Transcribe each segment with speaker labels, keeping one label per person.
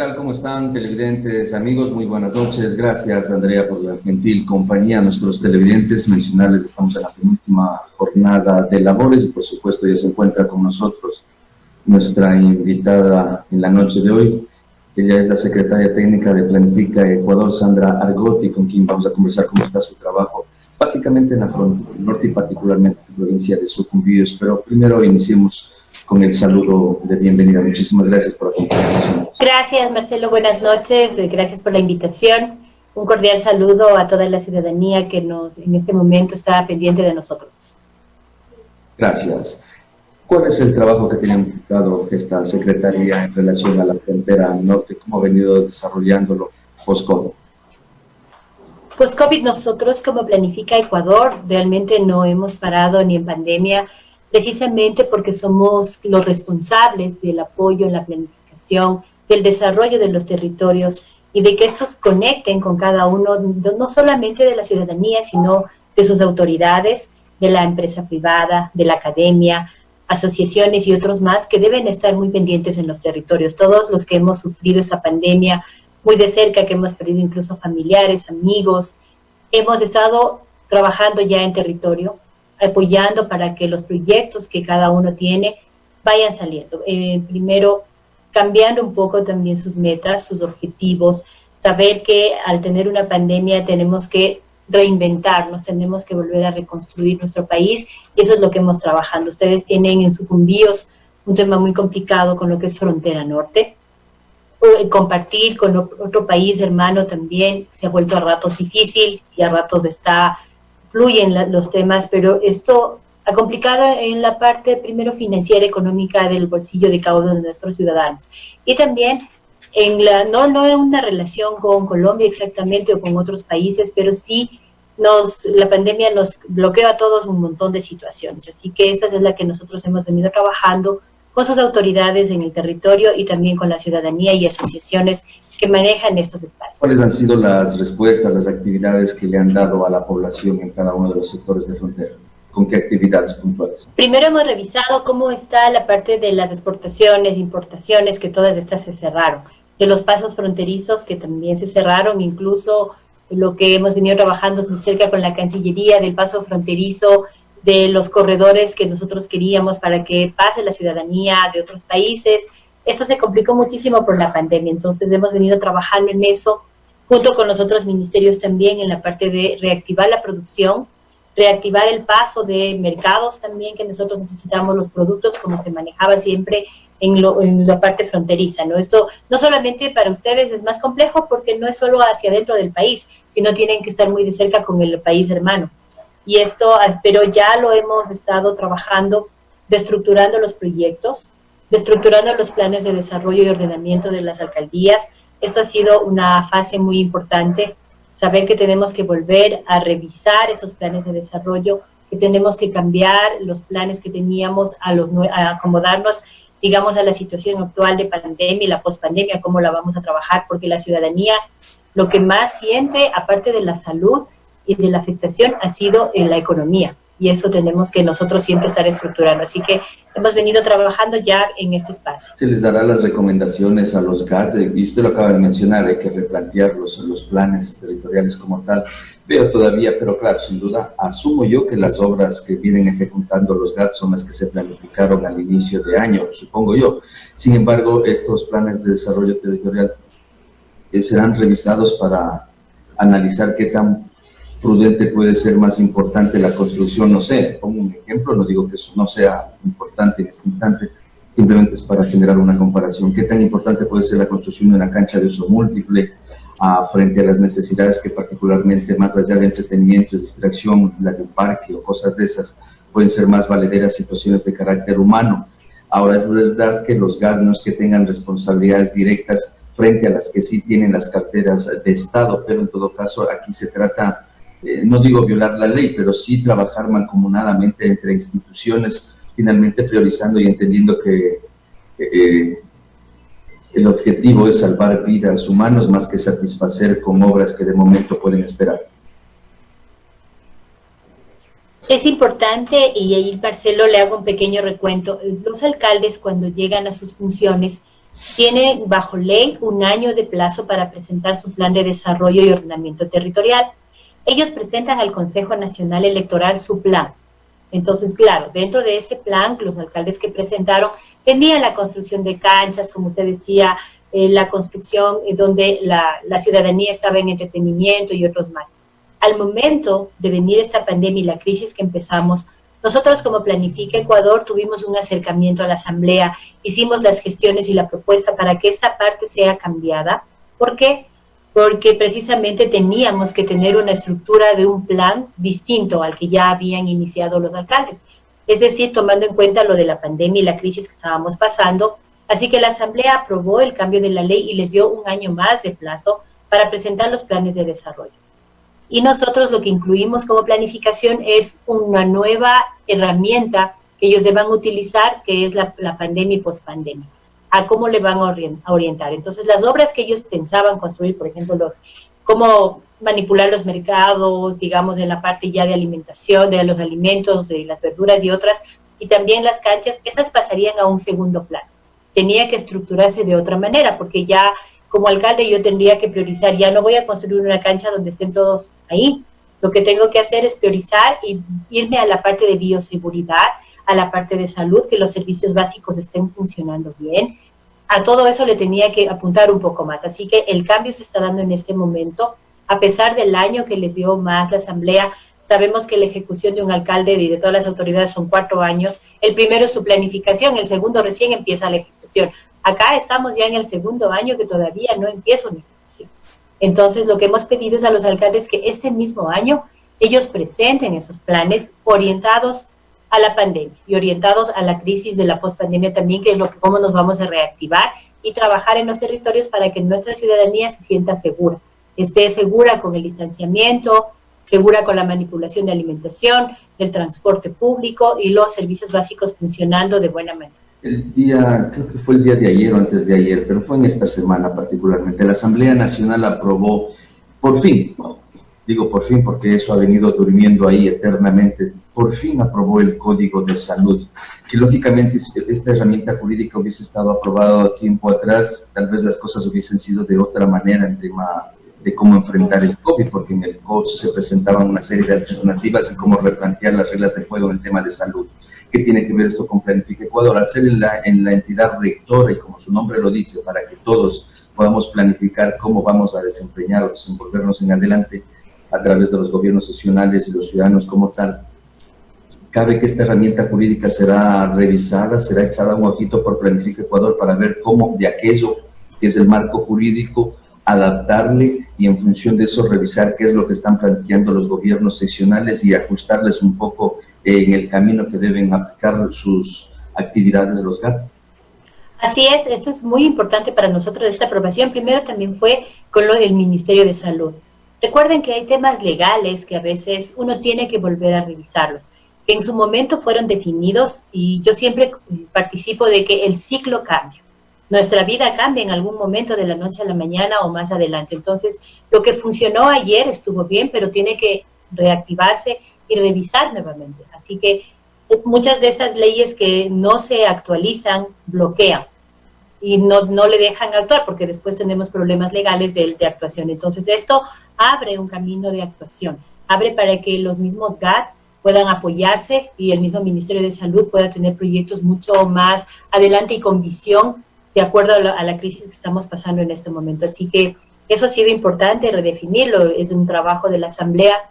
Speaker 1: tal? ¿Cómo están, televidentes, amigos? Muy buenas noches. Gracias, Andrea, por la gentil compañía. A nuestros televidentes, mencionarles, estamos en la penúltima jornada de labores y, por supuesto, ya se encuentra con nosotros nuestra invitada en la noche de hoy. Ella es la secretaria técnica de Planifica Ecuador, Sandra Argotti, con quien vamos a conversar cómo está su trabajo, básicamente en la frontera norte y particularmente en la provincia de Sucumbíos. Pero primero iniciemos con el saludo de bienvenida. Muchísimas gracias por acompañarnos.
Speaker 2: Gracias, Marcelo. Buenas noches. Gracias por la invitación. Un cordial saludo a toda la ciudadanía que en este momento está pendiente de nosotros.
Speaker 1: Gracias. ¿Cuál es el trabajo que tiene implicado esta Secretaría en relación a la frontera norte? ¿Cómo ha venido desarrollándolo post-COVID?
Speaker 2: Post-COVID, nosotros como Planifica Ecuador realmente no hemos parado ni en pandemia, precisamente porque somos los responsables del apoyo en la planificación, del desarrollo de los territorios y de que estos conecten con cada uno, no solamente de la ciudadanía, sino de sus autoridades, de la empresa privada, de la academia, asociaciones y otros más que deben estar muy pendientes en los territorios. Todos los que hemos sufrido esta pandemia muy de cerca, que hemos perdido incluso familiares, amigos, hemos estado trabajando ya en territorio, apoyando para que los proyectos que cada uno tiene vayan saliendo. Primero, cambiando un poco también sus metas, sus objetivos, saber que al tener una pandemia tenemos que reinventarnos, tenemos que volver a reconstruir nuestro país y eso es lo que hemos trabajado. Ustedes tienen en Sucumbíos un tema muy complicado con lo que es frontera norte. Compartir con otro país hermano también se ha vuelto a ratos difícil y a ratos fluyen los temas, pero esto ha complicado en la parte primero financiera, económica del bolsillo de cada uno de nuestros ciudadanos. Y también no en una relación con Colombia exactamente o con otros países, pero sí la pandemia nos bloqueó a todos un montón de situaciones. Así que esta es la que nosotros hemos venido trabajando con sus autoridades en el territorio y también con la ciudadanía y asociaciones que manejan estos espacios.
Speaker 1: ¿Cuáles han sido las respuestas, las actividades que le han dado a la población en cada uno de los sectores de frontera? ¿Con qué actividades puntuales?
Speaker 2: Primero hemos revisado cómo está la parte de las exportaciones, importaciones, que todas estas se cerraron, de los pasos fronterizos que también se cerraron, incluso lo que hemos venido trabajando de cerca con la Cancillería del paso fronterizo, de los corredores que nosotros queríamos para que pase la ciudadanía de otros países. Esto se complicó muchísimo por la pandemia, entonces hemos venido trabajando en eso, junto con los otros ministerios también, en la parte de reactivar la producción, reactivar el paso de mercados también, que nosotros necesitamos los productos como se manejaba siempre en la parte fronteriza, ¿no? Esto no solamente para ustedes es más complejo porque no es solo hacia dentro del país, sino tienen que estar muy de cerca con el país hermano. Y esto, pero ya lo hemos estado trabajando, destructurando los proyectos, destructurando los planes de desarrollo y ordenamiento de las alcaldías. Esto ha sido una fase muy importante, saber que tenemos que volver a revisar esos planes de desarrollo, que tenemos que cambiar los planes que teníamos a acomodarnos, digamos, a la situación actual de pandemia y la pospandemia, cómo la vamos a trabajar, porque la ciudadanía lo que más siente, aparte de la salud y de la afectación, ha sido en la economía. Y eso tenemos que nosotros siempre estar estructurando. Así que hemos venido trabajando ya en este espacio.
Speaker 1: Se les dará las recomendaciones a los GAT, y usted lo acaba de mencionar, hay que replantear los planes territoriales como tal. Veo todavía, pero claro, sin duda, asumo yo que las obras que vienen ejecutando los GAT son las que se planificaron al inicio de año, supongo yo. Sin embargo, estos planes de desarrollo territorial serán revisados para analizar qué tan prudente puede ser más importante la construcción, no sé, pongo un ejemplo, no digo que eso no sea importante en este instante, simplemente es para generar una comparación. ¿Qué tan importante puede ser la construcción de una cancha de uso múltiple frente a las necesidades que particularmente, más allá de entretenimiento y distracción, la de un parque o cosas de esas, pueden ser más valederas situaciones de carácter humano? Ahora, es verdad que los GAD no es que tengan responsabilidades directas frente a las que sí tienen las carteras de Estado, pero en todo caso aquí se trata, no digo violar la ley, pero sí trabajar mancomunadamente entre instituciones, finalmente priorizando y entendiendo que el objetivo es salvar vidas humanas más que satisfacer con obras que de momento pueden esperar.
Speaker 2: Es importante, y ahí Marcelo le hago un pequeño recuento, los alcaldes cuando llegan a sus funciones Tiene bajo ley 1 año de plazo para presentar su plan de desarrollo y ordenamiento territorial. Ellos presentan al Consejo Nacional Electoral su plan. Entonces, claro, dentro de ese plan, los alcaldes que presentaron tenían la construcción de canchas, como usted decía, la construcción donde la ciudadanía estaba en entretenimiento y otros más. Al momento de venir esta pandemia y la crisis que empezamos, nosotros como Planifica Ecuador tuvimos un acercamiento a la Asamblea, hicimos las gestiones y la propuesta para que esta parte sea cambiada. ¿Por qué? Porque precisamente teníamos que tener una estructura de un plan distinto al que ya habían iniciado los alcaldes. Es decir, tomando en cuenta lo de la pandemia y la crisis que estábamos pasando, así que la Asamblea aprobó el cambio de la ley y les dio 1 año más de plazo para presentar los planes de desarrollo. Y nosotros lo que incluimos como planificación es una nueva herramienta que ellos deban utilizar, que es la pandemia y pospandemia, a cómo le van a orientar. Entonces, las obras que ellos pensaban construir, por ejemplo, cómo manipular los mercados, digamos, en la parte ya de alimentación, de los alimentos, de las verduras y otras, y también las canchas, esas pasarían a un segundo plano. Tenía que estructurarse de otra manera, porque ya como alcalde yo tendría que priorizar, ya no voy a construir una cancha donde estén todos ahí. Lo que tengo que hacer es priorizar y irme a la parte de bioseguridad, a la parte de salud, que los servicios básicos estén funcionando bien. A todo eso le tenía que apuntar un poco más. Así que el cambio se está dando en este momento. A pesar del año que les dio más la Asamblea, sabemos que la ejecución de un alcalde y de todas las autoridades son 4 años. El primero es su planificación, el segundo recién empieza la ejecución. Acá estamos ya en el 2.º año que todavía no empieza una ejecución. Entonces, lo que hemos pedido es a los alcaldes que este mismo año ellos presenten esos planes orientados a la pandemia y orientados a la crisis de la pospandemia también, que es lo que cómo nos vamos a reactivar y trabajar en los territorios para que nuestra ciudadanía se sienta segura, esté segura con el distanciamiento, segura con la manipulación de alimentación, el transporte público y los servicios básicos funcionando de buena manera.
Speaker 1: Creo que fue el día de ayer o antes de ayer, pero fue en esta semana particularmente, la Asamblea Nacional aprobó, por fin, digo por fin porque eso ha venido durmiendo ahí eternamente, por fin aprobó el Código de Salud, que lógicamente esta herramienta jurídica hubiese estado aprobada tiempo atrás, tal vez las cosas hubiesen sido de otra manera en tema de cómo enfrentar el COVID, porque en el COVID se presentaban una serie de alternativas en cómo replantear las reglas de juego en el tema de salud. ¿Qué tiene que ver esto con Planifica Ecuador? Al ser en la entidad rectora y como su nombre lo dice, para que todos podamos planificar cómo vamos a desempeñar o desenvolvernos en adelante a través de los gobiernos seccionales y los ciudadanos como tal, cabe que esta herramienta jurídica será revisada, será echada un ojito por Planifica Ecuador para ver cómo de aquello que es el marco jurídico adaptarle y en función de eso revisar qué es lo que están planteando los gobiernos seccionales y ajustarles un poco en el camino que deben aplicar sus actividades de los GATS.
Speaker 2: Así es, esto es muy importante para nosotros, esta aprobación. Primero también fue con lo del Ministerio de Salud. Recuerden que hay temas legales que a veces uno tiene que volver a revisarlos, que en su momento fueron definidos y yo siempre participo de que el ciclo cambia. Nuestra vida cambia en algún momento de la noche a la mañana o más adelante. Entonces, lo que funcionó ayer estuvo bien, pero tiene que reactivarse y revisar nuevamente. Así que muchas de estas leyes que no se actualizan bloquean y no le dejan actuar porque después tenemos problemas legales de actuación. Entonces, esto abre un camino de actuación, abre para que los mismos GAT puedan apoyarse y el mismo Ministerio de Salud pueda tener proyectos mucho más adelante y con visión de acuerdo a la crisis que estamos pasando en este momento. Así que eso ha sido importante, redefinirlo. Es un trabajo de la Asamblea,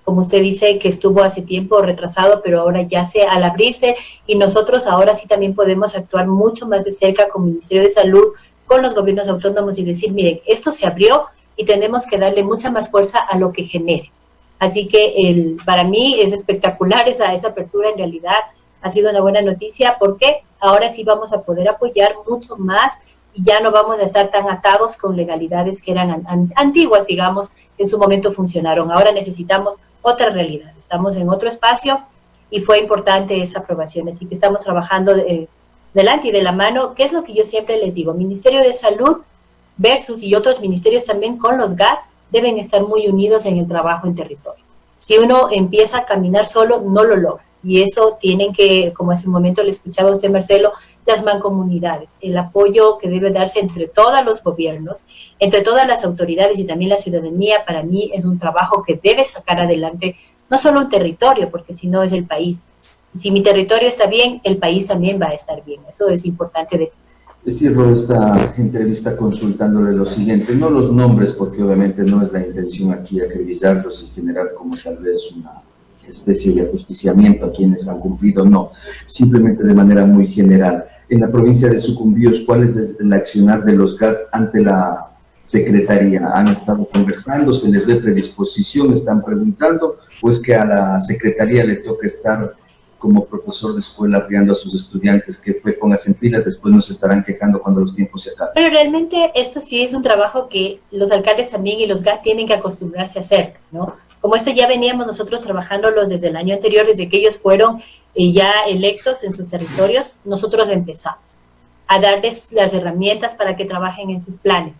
Speaker 2: como usted dice, que estuvo hace tiempo retrasado, pero ahora ya al abrirse, y nosotros ahora sí también podemos actuar mucho más de cerca con el Ministerio de Salud, con los gobiernos autónomos y decir, miren, esto se abrió y tenemos que darle mucha más fuerza a lo que genere. Así que para mí es espectacular esa apertura, en realidad ha sido una buena noticia porque ahora sí vamos a poder apoyar mucho más y ya no vamos a estar tan atados con legalidades que eran antiguas, digamos, que en su momento funcionaron. Ahora necesitamos otra realidad, estamos en otro espacio y fue importante esa aprobación. Así que estamos trabajando delante y de la mano, que es lo que yo siempre les digo, Ministerio de Salud versus y otros ministerios también con los GAT deben estar muy unidos en el trabajo en territorio. Si uno empieza a caminar solo, no lo logra. Y eso tienen que, como hace un momento le escuchaba a usted, Marcelo, las mancomunidades, el apoyo que debe darse entre todos los gobiernos, entre todas las autoridades y también la ciudadanía. Para mí es un trabajo que debe sacar adelante no solo un territorio, porque si no es el país. Si mi territorio está bien, el país también va a estar bien. Eso es importante de...
Speaker 1: Cierro esta entrevista consultándole lo siguiente, no los nombres, porque obviamente no es la intención aquí acribillarlos y generar como tal vez una especie de ajusticiamiento a quienes han cumplido, no, simplemente de manera muy general. En la provincia de Sucumbíos, ¿cuál es el accionar de los GAT ante la Secretaría? ¿Han estado conversando? ¿Se les ve predisposición? ¿Están preguntando? ¿O es que a la Secretaría le toca estar como profesor de escuela arriando a sus estudiantes que pónganse en pilas, después nos estarán quejando cuando los tiempos se acaben?
Speaker 2: Pero realmente esto sí es un trabajo que los alcaldes también y los GAT tienen que acostumbrarse a hacer, ¿no? Como esto ya veníamos nosotros trabajándolos desde el año anterior, desde que ellos fueron ya electos en sus territorios, nosotros empezamos a darles las herramientas para que trabajen en sus planes,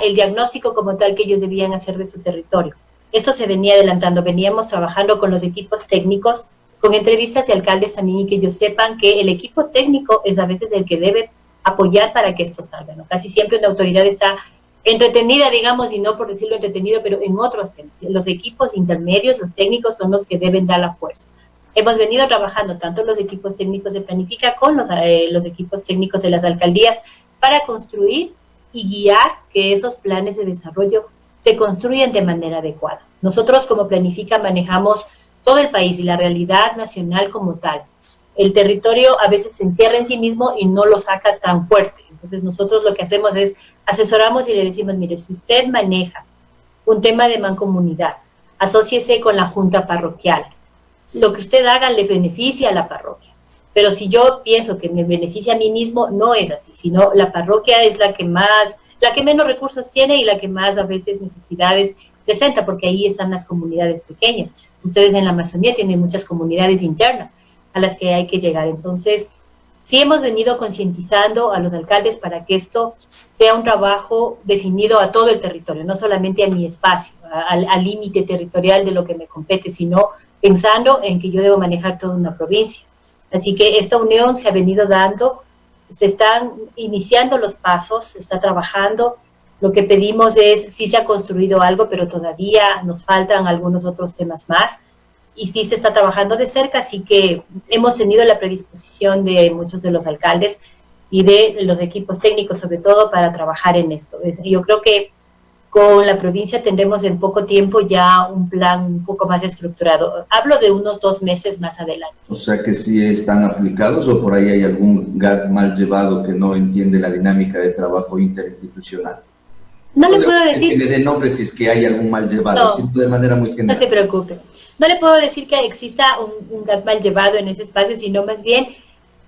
Speaker 2: el diagnóstico como tal que ellos debían hacer de su territorio. Esto se venía adelantando, veníamos trabajando con los equipos técnicos, con entrevistas de alcaldes también, y que ellos sepan que el equipo técnico es a veces el que debe apoyar para que esto salga, ¿no? Casi siempre una autoridad está entretenida, digamos, y no por decirlo entretenido, pero en otros temas. Los equipos intermedios, los técnicos, son los que deben dar la fuerza. Hemos venido trabajando tanto los equipos técnicos de Planifica con los equipos técnicos de las alcaldías para construir y guiar que esos planes de desarrollo se construyan de manera adecuada. Nosotros como Planifica manejamos todo el país y la realidad nacional como tal. El territorio a veces se encierra en sí mismo y no lo saca tan fuerte. Entonces nosotros lo que hacemos es asesoramos y le decimos, mire, si usted maneja un tema de mancomunidad, asóciese con la junta parroquial. Lo que usted haga le beneficia a la parroquia. Pero si yo pienso que me beneficia a mí mismo, no es así, sino la parroquia es la que menos recursos tiene y la que más a veces necesidades presenta, porque ahí están las comunidades pequeñas. Ustedes en la Amazonía tienen muchas comunidades internas a las que hay que llegar. Entonces, sí hemos venido concientizando a los alcaldes para que esto sea un trabajo definido a todo el territorio, no solamente a mi espacio, al límite territorial de lo que me compete, sino pensando en que yo debo manejar toda una provincia. Así que esta unión se ha venido dando, se están iniciando los pasos, se está trabajando. Lo que pedimos es, sí se ha construido algo, pero todavía nos faltan algunos otros temas más, y sí se está trabajando de cerca, así que hemos tenido la predisposición de muchos de los alcaldes y de los equipos técnicos, sobre todo, para trabajar en esto. Yo creo que con la provincia tendremos en poco tiempo ya un plan un poco más estructurado. Hablo de unos 2 meses más adelante.
Speaker 1: O sea que sí están aplicados, o por ahí hay algún GAT mal llevado que no entiende la dinámica de trabajo interinstitucional.
Speaker 2: No le puedo decir...
Speaker 1: Que le dé nombre si es que hay algún mal llevado, no, de manera muy general.
Speaker 2: No se preocupe. No le puedo decir que exista un GAT mal llevado en ese espacio, sino más bien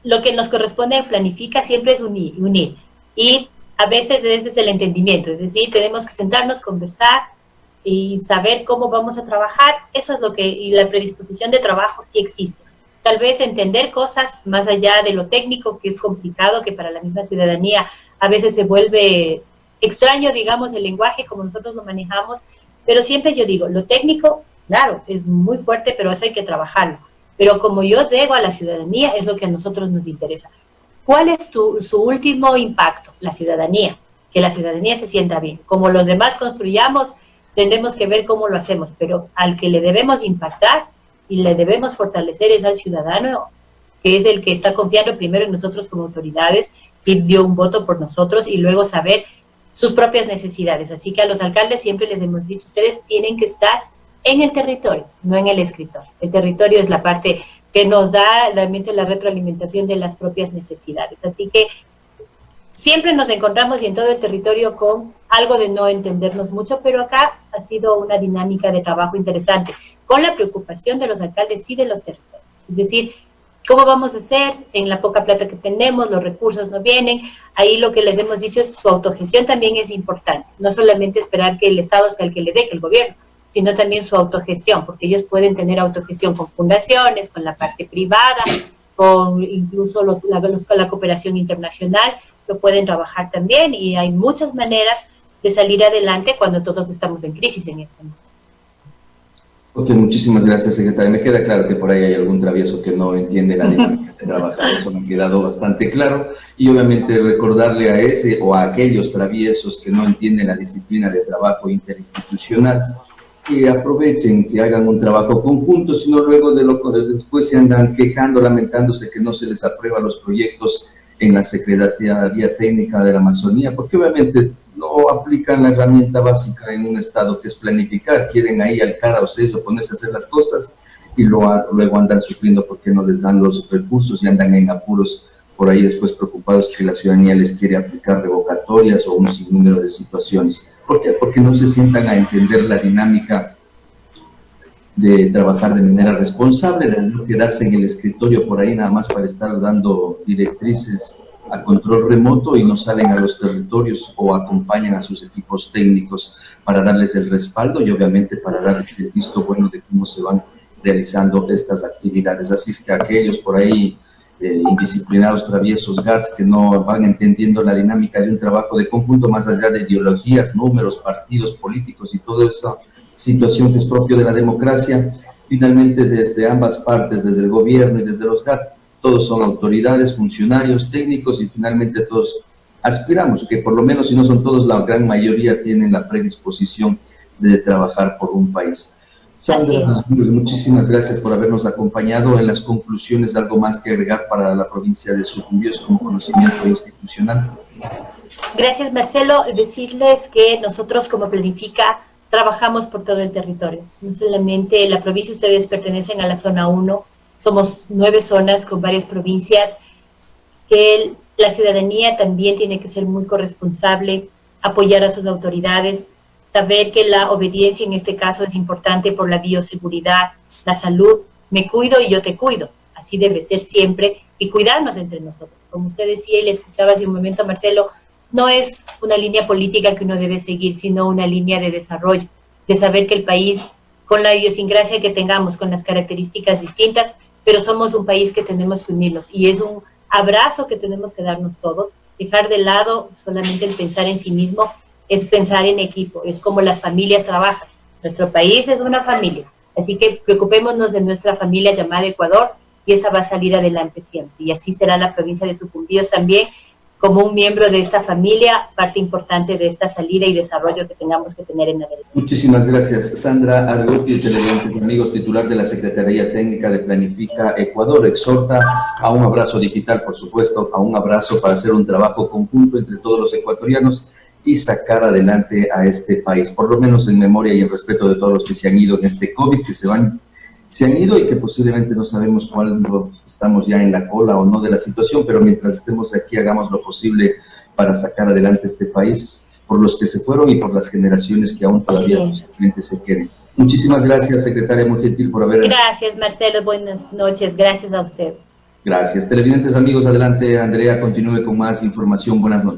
Speaker 2: lo que nos corresponde a Planifica siempre es unir. Y a veces ese es el entendimiento, es decir, tenemos que sentarnos, conversar y saber cómo vamos a trabajar. Eso es lo que, y la predisposición de trabajo sí existe. Tal vez entender cosas más allá de lo técnico, que es complicado, que para la misma ciudadanía a veces se vuelve extraño, digamos, el lenguaje como nosotros lo manejamos, pero siempre yo digo, lo técnico, claro, es muy fuerte, pero eso hay que trabajarlo. Pero como yo llego a la ciudadanía, es lo que a nosotros nos interesa. ¿Cuál es su último impacto? La ciudadanía, que la ciudadanía se sienta bien. Como los demás construyamos, tendremos que ver cómo lo hacemos, pero al que le debemos impactar y le debemos fortalecer es al ciudadano, que es el que está confiando primero en nosotros como autoridades, que dio un voto por nosotros, y luego saber sus propias necesidades. Así que a los alcaldes siempre les hemos dicho, ustedes tienen que estar en el territorio, no en el escritorio. El territorio es la parte que nos da realmente la retroalimentación de las propias necesidades. Así que siempre nos encontramos y en todo el territorio con algo de no entendernos mucho, pero acá ha sido una dinámica de trabajo interesante, con la preocupación de los alcaldes y de los territorios. Es decir, ¿cómo vamos a hacer? En la poca plata que tenemos, los recursos no vienen. Ahí lo que les hemos dicho es su autogestión también es importante. No solamente esperar que el Estado sea el que le dé, que el gobierno, sino también su autogestión, porque ellos pueden tener autogestión con fundaciones, con la parte privada, con incluso la cooperación internacional, lo pueden trabajar también, y hay muchas maneras de salir adelante cuando todos estamos en crisis en este momento.
Speaker 1: Ok, muchísimas gracias, secretaria. Me queda claro que por ahí hay algún travieso que no entiende la dinámica. trabajar, eso me ha quedado bastante claro, y obviamente recordarle a ese o a aquellos traviesos que no entienden la disciplina de trabajo interinstitucional, que aprovechen, que hagan un trabajo conjunto, sino luego después se andan quejando, lamentándose que no se les aprueba los proyectos en la Secretaría Técnica de la Amazonía, porque obviamente no aplican la herramienta básica en un estado que es planificar, quieren ahí al cara o seso ponerse a hacer las cosas y luego andan sufriendo porque no les dan los recursos y andan en apuros por ahí después preocupados que la ciudadanía les quiere aplicar revocatorias o un sinnúmero de situaciones. ¿Por qué? Porque no se sientan a entender la dinámica de trabajar de manera responsable, de no quedarse en el escritorio por ahí nada más para estar dando directrices a control remoto y no salen a los territorios o acompañan a sus equipos técnicos para darles el respaldo y obviamente para darles el visto bueno de cómo se van realizando estas actividades. Así es que aquellos por ahí indisciplinados, traviesos, GATS, que no van entendiendo la dinámica de un trabajo de conjunto más allá de ideologías, números, partidos políticos y toda esa situación que es propio de la democracia, finalmente desde ambas partes, desde el gobierno y desde los GATS, todos son autoridades, funcionarios, técnicos y finalmente todos aspiramos, que por lo menos si no son todos, la gran mayoría tienen la predisposición de trabajar por un país. Sandra, muchísimas gracias por habernos acompañado. En las conclusiones, ¿algo más que agregar para la provincia de Sucumbíos como conocimiento institucional?
Speaker 2: Gracias, Marcelo. Decirles que nosotros como Planifica trabajamos por todo el territorio. No solamente la provincia, ustedes pertenecen a la zona 1, somos 9 zonas con varias provincias, que la ciudadanía también tiene que ser muy corresponsable, apoyar a sus autoridades, saber que la obediencia en este caso es importante por la bioseguridad, la salud, me cuido y yo te cuido, así debe ser siempre, y cuidarnos entre nosotros. Como usted decía y le escuchaba hace un momento, Marcelo, no es una línea política que uno debe seguir, sino una línea de desarrollo, de saber que el país, con la idiosincrasia que tengamos, con las características distintas, pero somos un país que tenemos que unirnos, y es un abrazo que tenemos que darnos todos, dejar de lado solamente el pensar en sí mismo, es pensar en equipo, es como las familias trabajan. Nuestro país es una familia, así que preocupémonos de nuestra familia llamada Ecuador y esa va a salir adelante siempre. Y así será la provincia de Sucumbíos también, como un miembro de esta familia, parte importante de esta salida y desarrollo que tengamos que tener en adelante.
Speaker 1: Muchísimas gracias. Sandra Argotti, televidentes amigos, titular de la Secretaría Técnica de Planifica Ecuador, exhorta a un abrazo digital, por supuesto, a un abrazo para hacer un trabajo conjunto entre todos los ecuatorianos y sacar adelante a este país, por lo menos en memoria y en respeto de todos los que se han ido en este COVID, que se han ido y que posiblemente no sabemos cuándo estamos ya en la cola o no de la situación, pero mientras estemos aquí hagamos lo posible para sacar adelante este país, por los que se fueron y por las generaciones que aún todavía posiblemente se queden. Muchísimas gracias, secretaria, muy gentil por haber...
Speaker 2: Gracias, Marcelo, buenas noches, gracias a usted.
Speaker 1: Gracias. Televidentes amigos, adelante, Andrea, continúe con más información, buenas noches.